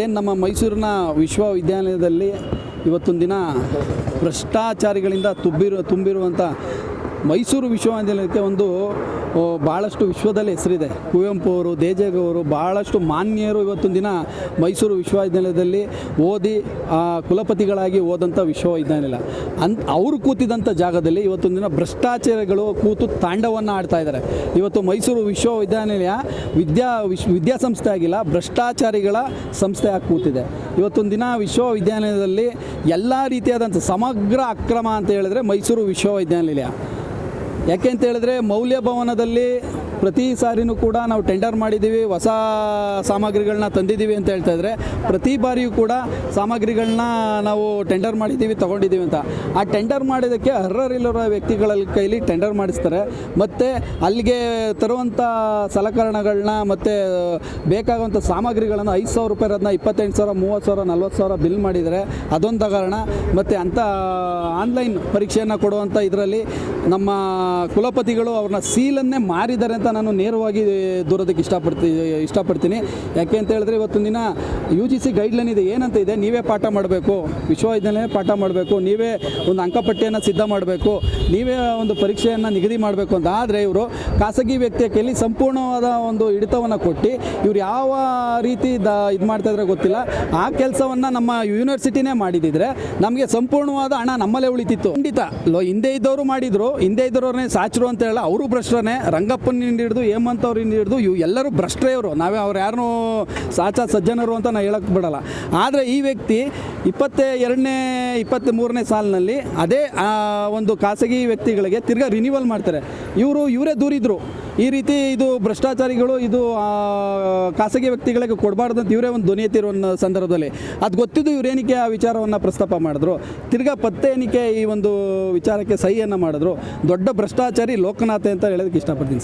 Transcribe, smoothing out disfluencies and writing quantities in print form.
ಏನು ನಮ್ಮ ಮೈಸೂರಿನ ವಿಶ್ವವಿದ್ಯಾಲಯದಲ್ಲಿ ಇವತ್ತೊಂದು ದಿನ ಭ್ರಷ್ಟಾಚಾರಿಗಳಿಂದ ತುಂಬಿರುವಂಥ ಮೈಸೂರು ವಿಶ್ವವಿದ್ಯಾಲಯಕ್ಕೆ ಒಂದು ಭಾಳಷ್ಟು ವಿಶ್ವದಲ್ಲಿ ಹೆಸರಿದೆ. ಕುವೆಂಪು ಅವರು, ದೇಜಗೌ ಅವರು, ಭಾಳಷ್ಟು ಮಾನ್ಯರು ಇವತ್ತೊಂದು ದಿನ ಮೈಸೂರು ವಿಶ್ವವಿದ್ಯಾಲಯದಲ್ಲಿ ಓದಿ ಕುಲಪತಿಗಳಾಗಿ ಓದಂಥ ವಿಶ್ವವಿದ್ಯಾಲಯ ಅವರು ಕೂತಿದ್ದಂಥ ಜಾಗದಲ್ಲಿ ಇವತ್ತೊಂದು ದಿನ ಭ್ರಷ್ಟಾಚಾರಿಗಳು ಕೂತು ತಾಂಡವನ್ನು ಆಡ್ತಾ ಇದ್ದಾರೆ. ಇವತ್ತು ಮೈಸೂರು ವಿಶ್ವವಿದ್ಯಾನಿಲಯ ವಿದ್ಯಾಸಂಸ್ಥೆ ಆಗಿಲ್ಲ, ಭ್ರಷ್ಟಾಚಾರಿಗಳ ಸಂಸ್ಥೆ ಆಗಿ ಕೂತಿದೆ. ಇವತ್ತೊಂದು ದಿನ ವಿಶ್ವವಿದ್ಯಾನಿಲಯದಲ್ಲಿ ಎಲ್ಲ ರೀತಿಯಾದಂಥ ಸಮಗ್ರ ಅಕ್ರಮ ಅಂತ ಹೇಳಿದ್ರೆ ಮೈಸೂರು ವಿಶ್ವವಿದ್ಯಾನಿಲಯ. ಯಾಕೆ ಅಂತ ಹೇಳಿದ್ರೆ ಮೌಲ್ಯಭವನದಲ್ಲಿ ಪ್ರತಿ ಸಾರಿನೂ ಕೂಡ ನಾವು ಟೆಂಡರ್ ಮಾಡಿದ್ದೀವಿ, ಹೊಸ ಸಾಮಗ್ರಿಗಳನ್ನ ತಂದಿದ್ದೀವಿ ಅಂತ ಹೇಳ್ತಾ ಇದ್ದಾರೆ. ಪ್ರತಿ ಬಾರಿಯೂ ಕೂಡ ಸಾಮಗ್ರಿಗಳನ್ನ ನಾವು ಟೆಂಡರ್ ಮಾಡಿದ್ದೀವಿ, ತೊಗೊಂಡಿದ್ದೀವಿ ಅಂತ. ಆ ಟೆಂಡರ್ ಮಾಡಿದ್ದಕ್ಕೆ ಅರ್ಹರಿಲ್ಲರ ವ್ಯಕ್ತಿಗಳ ಕೈಲಿ ಟೆಂಡರ್ ಮಾಡಿಸ್ತಾರೆ. ಮತ್ತು ಅಲ್ಲಿಗೆ ತರುವಂಥ ಸಲಕರಣೆಗಳನ್ನ ಮತ್ತು ಬೇಕಾಗುವಂಥ ಸಾಮಗ್ರಿಗಳನ್ನು 5,000 ರೂಪಾಯಿ ಅದನ್ನ 28,000, 30,000, 40,000 ಬಿಲ್ ಮಾಡಿದ್ದಾರೆ. ಅದೊಂದು ಹಗರಣ. ಮತ್ತು ಅಂಥ ಆನ್ಲೈನ್ ಪರೀಕ್ಷೆಯನ್ನು ಕೊಡುವಂಥ ಇದರಲ್ಲಿ ನಮ್ಮ ಕುಲಪತಿಗಳು ಅವ್ರನ್ನ ಸೀಲನ್ನೇ ಮಾರಿದ್ದಾರೆ ಅಂತ ನಾನು ನೇರವಾಗಿ ದೂರೋದಕ್ಕೆ ಇಷ್ಟಪಡ್ತೀನಿ. ಯಾಕೆ ಅಂತ ಹೇಳಿದ್ರೆ ಇವತ್ತೊಂದು ದಿನ UGC ಗೈಡ್ಲೈನ್ ಇದೆ. ಏನಂತ ಇದೆ, ನೀವೇ ಪಾಠ ಮಾಡಬೇಕು, ವಿಶ್ವವಿದ್ಯಾಲಯ ಪಾಠ ಮಾಡಬೇಕು, ನೀವೇ ಒಂದು ಅಂಕಪಟ್ಟಿಯನ್ನು ಸಿದ್ಧ ಮಾಡಬೇಕು, ನೀವೇ ಒಂದು ಪರೀಕ್ಷೆಯನ್ನು ನಿಗದಿ ಮಾಡಬೇಕು ಅಂತ. ಆದರೆ ಇವರು ಖಾಸಗಿ ವ್ಯಕ್ತಿಯ ಕೈಲಿ ಸಂಪೂರ್ಣವಾದ ಒಂದು ಹಿಡಿತವನ್ನು ಕೊಟ್ಟು ಇವ್ರು ಯಾವ ರೀತಿ ಇದು ಮಾಡ್ತಾಯಿದ್ರೆ ಗೊತ್ತಿಲ್ಲ. ಆ ಕೆಲಸವನ್ನು ನಮ್ಮ ಯೂನಿವರ್ಸಿಟಿನೇ ಮಾಡಿದಿದ್ರೆ ನಮಗೆ ಸಂಪೂರ್ಣವಾದ ಹಣ ನಮ್ಮಲ್ಲೇ ಉಳಿತಿತ್ತು. ಖಂಡಿತ ಹಿಂದೆ ಇದ್ದವರು ಮಾಡಿದರು, ಹಿಂದೆ ಇದ್ದವ್ರನ್ನೇ ಸಾಚರು ಅಂತ ಹೇಳ ಅವರು ಭ್ರಷ್ಟರೇ. ರಂಗಪ್ಪನಿಂದ ಹಿಡಿದು ಹೇಮಂತ್ ಅವ್ರಿಂದ ಹಿಡಿದು ಎಲ್ಲರೂ ಭ್ರಷ್ಟರೇ ಇವರು. ನಾವೇ ಅವ್ರು ಯಾರನ್ನೂ ಸಾಚ ಸಜ್ಜನರು ಅಂತ ನಾನು ಹೇಳಕ್ಕೆ ಬಿಡಲ್ಲ. ಆದರೆ ಈ ವ್ಯಕ್ತಿ 22ನೇ 23ನೇ ಸಾಲಿನಲ್ಲಿ ಅದೇ ಒಂದು ಖಾಸಗಿ ವ್ಯಕ್ತಿಗಳಿಗೆ ತಿರ್ಗಾ ರಿನ್ಯೂವಲ್ ಮಾಡ್ತಾರೆ. ಇವರೇ ದೂರಿದ್ರು ಈ ರೀತಿ ಇದು ಭ್ರಷ್ಟಾಚಾರಿಗಳು, ಇದು ಖಾಸಗಿ ವ್ಯಕ್ತಿಗಳಿಗೆ ಕೊಡಬಾರ್ದು ಅಂತ ಇವರೇ ಒಂದು ಧ್ವನಿ ಎತ್ತಿರೋ ಸಂದರ್ಭದಲ್ಲಿ ಅದು ಗೊತ್ತಿದ್ದು ಇವರೇನಿಕೆ ಆ ವಿಚಾರವನ್ನು ಪ್ರಸ್ತಾಪ ಮಾಡಿದ್ರು. ತಿರ್ಗಾ ಪತ್ತೆ ಏನಿಕೆ ಈ ಒಂದು ವಿಚಾರಕ್ಕೆ ಸಹಿಯನ್ನು ಮಾಡಿದ್ರು. ದೊಡ್ಡ ಭ್ರಷ್ಟಾಚಾರಿ ಲೋಕನಾಥೆ ಅಂತ ಹೇಳೋದಕ್ಕೆ ಇಷ್ಟಪಡ್ತೀನಿ.